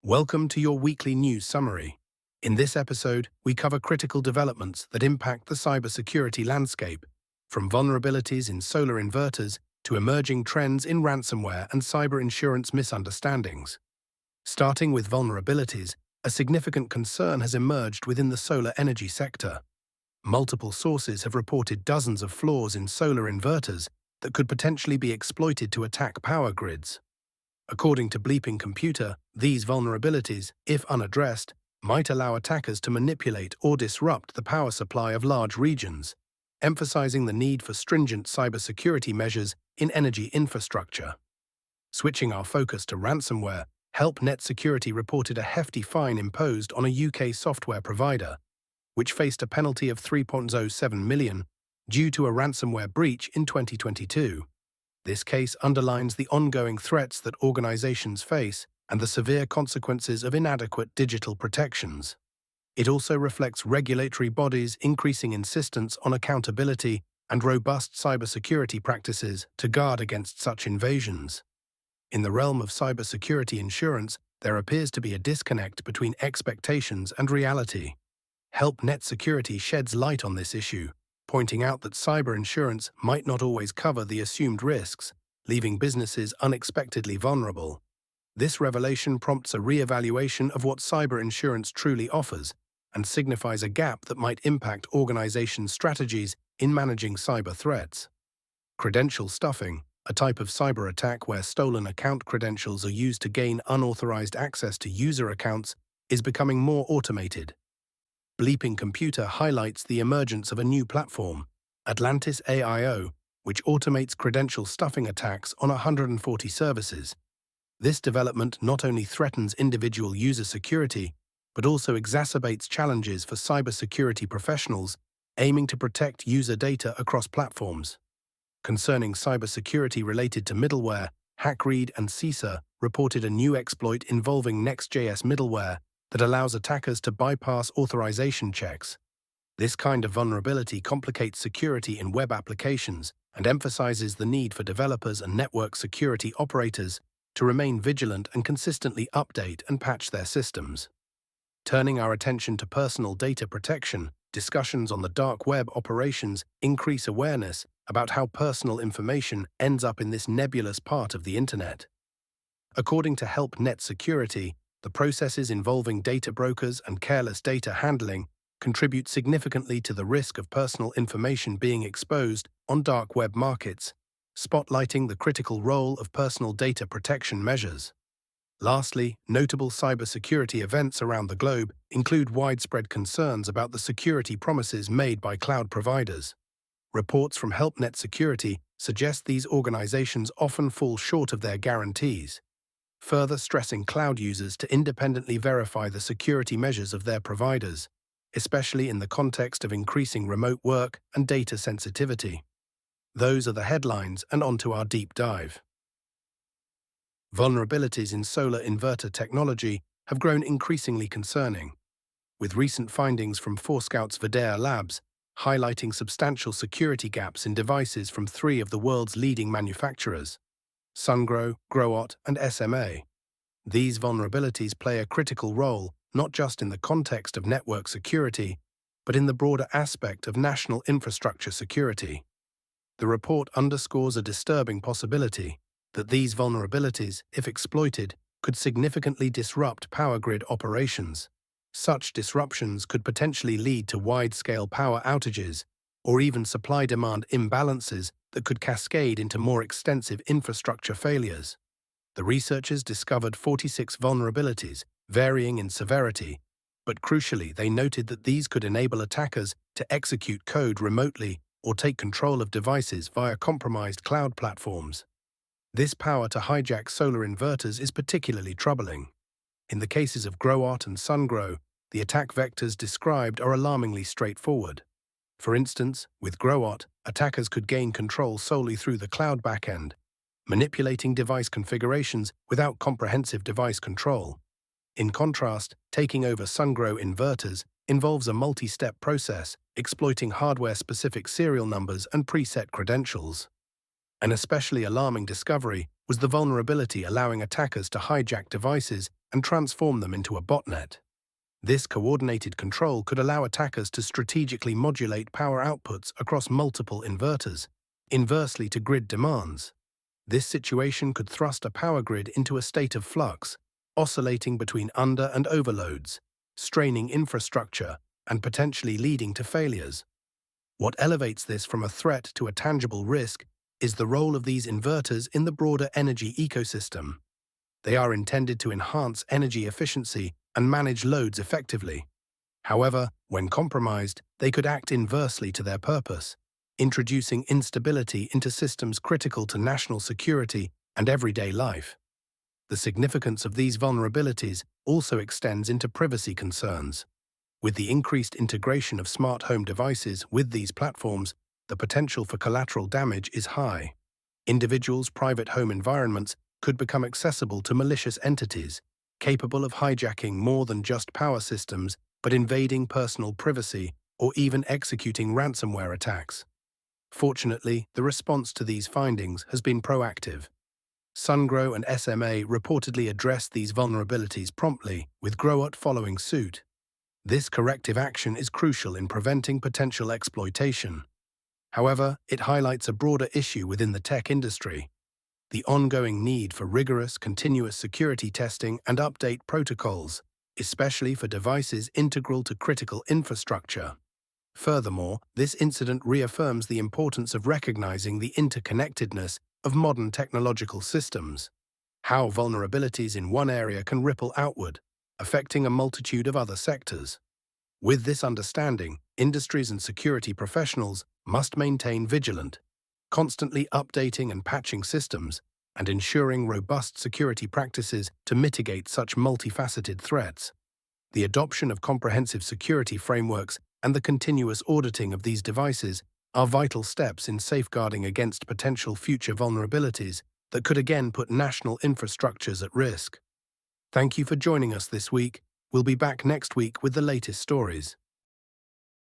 Welcome to your weekly news summary. In this episode, we cover critical developments that impact the cybersecurity landscape, from vulnerabilities in solar inverters to emerging trends in ransomware and cyber insurance misunderstandings. Starting with vulnerabilities, a significant concern has emerged within the solar energy sector. Multiple sources have reported dozens of flaws in solar inverters that could potentially be exploited to attack power grids. According to Bleeping Computer, these vulnerabilities, if unaddressed, might allow attackers to manipulate or disrupt the power supply of large regions, emphasizing the need for stringent cybersecurity measures in energy infrastructure. Switching our focus to ransomware, HelpNet Security reported a hefty fine imposed on a UK software provider, which faced a penalty of £3.07 million due to a ransomware breach in 2022. This case underlines the ongoing threats that organizations face and the severe consequences of inadequate digital protections. It also reflects regulatory bodies' increasing insistence on accountability and robust cybersecurity practices to guard against such invasions. In the realm of cybersecurity insurance, there appears to be a disconnect between expectations and reality. HelpNet Security sheds light on this issue, pointing out that cyber insurance might not always cover the assumed risks, leaving businesses unexpectedly vulnerable. This revelation prompts a re-evaluation of what cyber insurance truly offers and signifies a gap that might impact organizations' strategies in managing cyber threats. Credential stuffing, a type of cyber attack where stolen account credentials are used to gain unauthorized access to user accounts, is becoming more automated. Bleeping Computer highlights the emergence of a new platform, Atlantis AIO, which automates credential stuffing attacks on 140 services. This development not only threatens individual user security, but also exacerbates challenges for cybersecurity professionals aiming to protect user data across platforms. Concerning cybersecurity related to middleware, HackRead and CISA reported a new exploit involving Next.js middleware that allows attackers to bypass authorization checks. This kind of vulnerability complicates security in web applications and emphasizes the need for developers and network security operators to remain vigilant and consistently update and patch their systems. Turning our attention to personal data protection, discussions on the dark web operations increase awareness about how personal information ends up in this nebulous part of the Internet. According to HelpNet Security, the processes involving data brokers and careless data handling contribute significantly to the risk of personal information being exposed on dark web markets, spotlighting the critical role of personal data protection measures. Lastly, notable cybersecurity events around the globe include widespread concerns about the security promises made by cloud providers. Reports from HelpNet Security suggest these organizations often fall short of their guarantees, further stressing cloud users to independently verify the security measures of their providers, especially in the context of increasing remote work and data sensitivity. Those are the headlines, and onto our deep dive. Vulnerabilities in solar inverter technology have grown increasingly concerning, with recent findings from Forescout's Videa Labs highlighting substantial security gaps in devices from three of the world's leading manufacturers: Sungrow, Growot, and SMA. These vulnerabilities play a critical role not just in the context of network security, but in the broader aspect of national infrastructure security. The report underscores a disturbing possibility that these vulnerabilities, if exploited, could significantly disrupt power grid operations. Such disruptions could potentially lead to wide-scale power outages or even supply-demand imbalances that could cascade into more extensive infrastructure failures. The researchers discovered 46 vulnerabilities, varying in severity, but crucially they noted that these could enable attackers to execute code remotely or take control of devices via compromised cloud platforms. This power to hijack solar inverters is particularly troubling. In the cases of Growot and Sungrow, the attack vectors described are alarmingly straightforward. For instance, with Growot, attackers could gain control solely through the cloud backend, manipulating device configurations without comprehensive device control. In contrast, taking over Sungrow inverters involves a multi-step process, exploiting hardware-specific serial numbers and preset credentials. An especially alarming discovery was the vulnerability allowing attackers to hijack devices and transform them into a botnet. This coordinated control could allow attackers to strategically modulate power outputs across multiple inverters, inversely to grid demands. This situation could thrust a power grid into a state of flux, oscillating between under- and overloads, straining infrastructure, and potentially leading to failures. What elevates this from a threat to a tangible risk is the role of these inverters in the broader energy ecosystem. They are intended to enhance energy efficiency and manage loads effectively. However, when compromised, they could act inversely to their purpose, introducing instability into systems critical to national security and everyday life. The significance of these vulnerabilities also extends into privacy concerns. With the increased integration of smart home devices with these platforms, the potential for collateral damage is high. Individuals' private home environments could become accessible to malicious entities, capable of hijacking more than just power systems, but invading personal privacy or even executing ransomware attacks. Fortunately, the response to these findings has been proactive. Sungrow and SMA reportedly addressed these vulnerabilities promptly, with Growot following suit. This corrective action is crucial in preventing potential exploitation. However, it highlights a broader issue within the tech industry: the ongoing need for rigorous, continuous security testing and update protocols, especially for devices integral to critical infrastructure. Furthermore, this incident reaffirms the importance of recognizing the interconnectedness of modern technological systems, how vulnerabilities in one area can ripple outward, affecting a multitude of other sectors. With this understanding, industries and security professionals must maintain vigilant, constantly updating and patching systems, and ensuring robust security practices to mitigate such multifaceted threats. The adoption of comprehensive security frameworks and the continuous auditing of these devices are vital steps in safeguarding against potential future vulnerabilities that could again put national infrastructures at risk. Thank you for joining us this week. We'll be back next week with the latest stories.